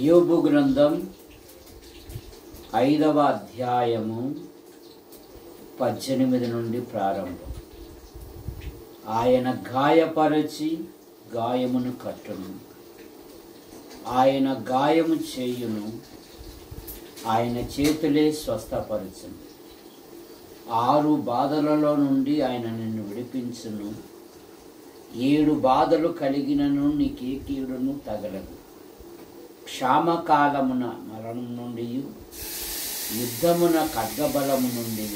యోబు గ్రంథం 5వ అధ్యాయము 18 నుండి ప్రారంభం. ఆయన గాయపరచి గాయమును కట్టును, ఆయన గాయము చేయును, ఆయన చేతులే స్వస్థపరచును. 6 బాధలలో నుండి ఆయన నిన్ను విడిపించును. 7 బాధలు కలిగినను నీకే కీడును తగలదు. క్షామకాలమున మరణం నుండి, యుద్ధమున ఖడ్గబలము నుండి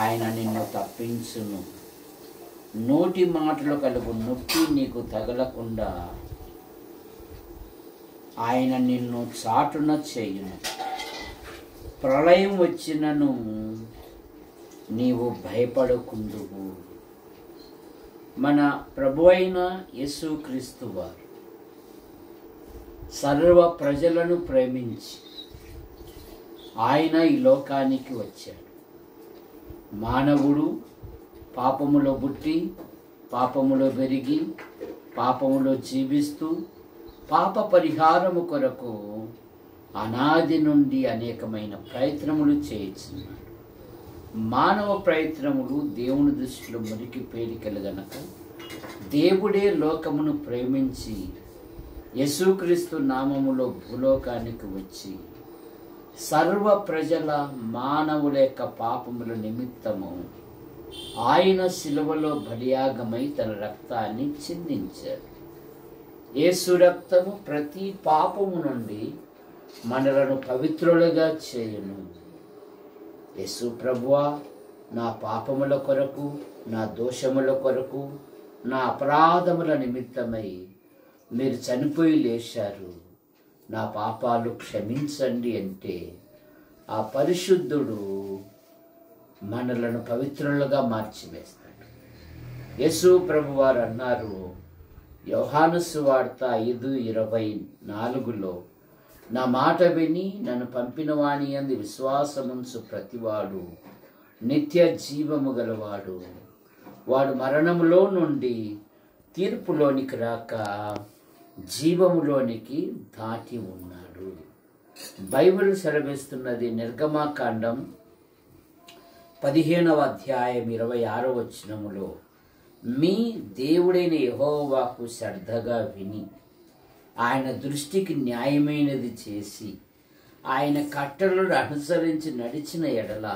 ఆయన నిన్ను తప్పించును. నోటి మాటలు కలుగు నొప్పి నీకు తగలకుండా ఆయన నిన్ను చాటున చేయును. ప్రళయం వచ్చినను నీవు భయపడకుందువు. మన ప్రభు అయిన యేసుక్రీస్తు వారు సర్వ ప్రజలను ప్రేమించి ఆయన ఈ లోకానికి వచ్చాడు. మానవుడు పాపములో పుట్టి, పాపములో పెరిగి, పాపములో జీవిస్తూ పాప పరిహారము కొరకు అనాది నుండి అనేకమైన ప్రయత్నములు చేయించున్నాడు. మానవ ప్రయత్నములు దేవుని దృష్టిలో మురికి పేలికలు గనక దేవుడే లోకమును ప్రేమించి యేసుక్రీస్తు నామములో భూలోకానికి వచ్చి సర్వ ప్రజల మానవుల యొక్క పాపముల నిమిత్తము ఆయన శిలువలో బలియాగమై తన రక్తాన్ని చిందించాడు. యేసు రక్తము ప్రతి పాపము నుండి మనలను పవిత్రులుగా చేయును. యేసు ప్రభువా, నా పాపముల కొరకు, నా దోషముల కొరకు, నా అపరాధముల నిమిత్తమై మీరు చనిపోయి లేచారు, నా పాపాలు క్షమించండి అంటే ఆ పరిశుద్ధుడు మనలను పవిత్రులుగా మార్చివేస్తాడు. యేసు ప్రభువారు అన్నారు, యోహాను సువార్త 5:24లో, నా మాట విని నన్ను పంపిన వాని యందు విశ్వాసముంచు ప్రతివాడు నిత్య జీవము గలవాడు, వాడు మరణములో నుండి తీర్పులోనికి రాక జీవములోనికి దాటి ఉన్నాడు. బైబిల్ సెలవిస్తున్నది నిర్గమాకాండం 15వ అధ్యాయం 26వ వచనములో, మీ దేవుడైన యెహోవాకు శ్రద్ధగా విని ఆయన దృష్టికి న్యాయమైనది చేసి ఆయన కట్టడలను అనుసరించి నడిచిన ఎడల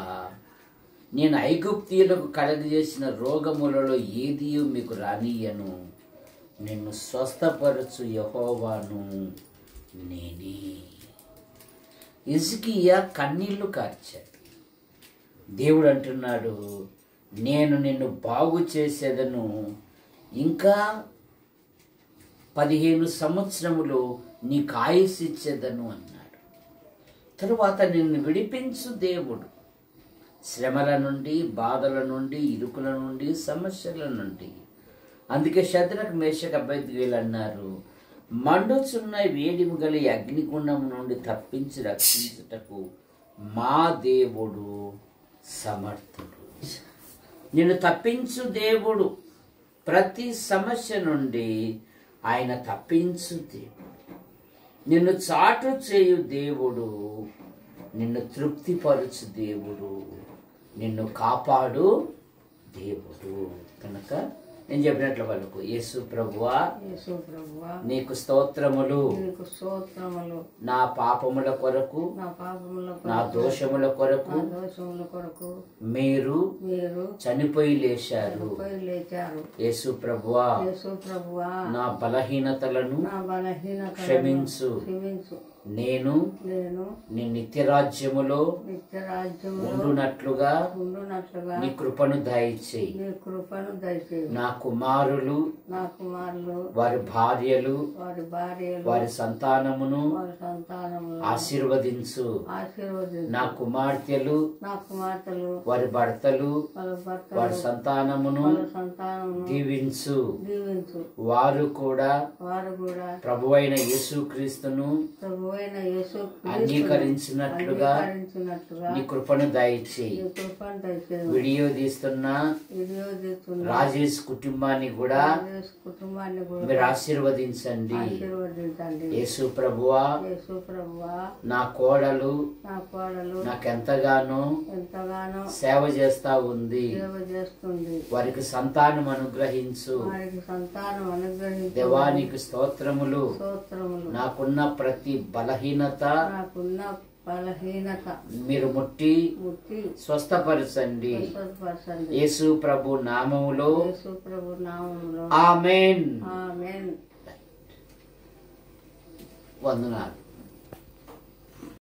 నేను ఐగుప్తీయులకు కలగజేసిన రోగములలో ఏదియూ మీకు రానియను, నిన్ను స్వస్థపరచు యెహోవాను నేనే. హిజ్కియా కన్నీళ్లు కార్చాడు. దేవుడు అంటున్నాడు, నేను నిన్ను బాగు చేసేదను, ఇంకా 15 సంవత్సరములు నీకు ఆయుస్సు ఇచ్చేదను అన్నాడు. తరువాత నిన్ను విడిపించు దేవుడు శ్రమల నుండి, బాధల నుండి, ఇరుకుల నుండి, సమస్యల నుండి. అందుకే శద్రకు, మేషకు, అబేద్నెగోలు అన్నారు, మండుచున్న వేడిమి గల అగ్నిగుండం నుండి తప్పించి రక్షించుటకు మా దేవుడు సమర్థుడు. నిన్ను తప్పించు దేవుడు, ప్రతి సమస్య నుండి ఆయన తప్పించు దేవుడు, నిన్ను చాటు చేయు దేవుడు, నిన్ను తృప్తిపరచు దేవుడు, నిన్ను కాపాడు దేవుడు. కనుక నేను చెప్పినట్లు వాళ్ళకు, యేసు ప్రభువా, నీకు స్తోత్రములు, నా పాపముల కొరకు, నా దోషముల కొరకు మీరు చనిపోయి లేచారు. యేసు ప్రభువా, నా బలహీనతలను క్షమించు. నేను నీ నిత్యరాజ్యములో ఉండునట్లుగా నీ కృపను దయచేయి. నా కుమారులు, వారి భార్యలు, వారి సంతానమును ఆశీర్వదించు. నా కుమార్తెలు, వారి భర్తలు, వారి సంతానమును దీవించు. వారు కూడా ప్రభువైన యేసుక్రీస్తును అంగీకరించినట్లుగా నీ కృపను దయచేయి. వీడియో తీస్తున్న రాజేష్ కుటుంబాన్ని కూడా మీరు ఆశీర్వదించండి. యేసు ప్రభువా, నా కోడలు నాకెంతగానో సేవ చేస్తా ఉంది. వారికి సంతానం అనుగ్రహించు. దేవానికి స్తోత్రములు. నాకున్న ప్రతి బలహీనత మీరు ముట్టి స్వస్థపరచండి. యేసు ప్రభు నామములో ఆమేన్. వందనాలు.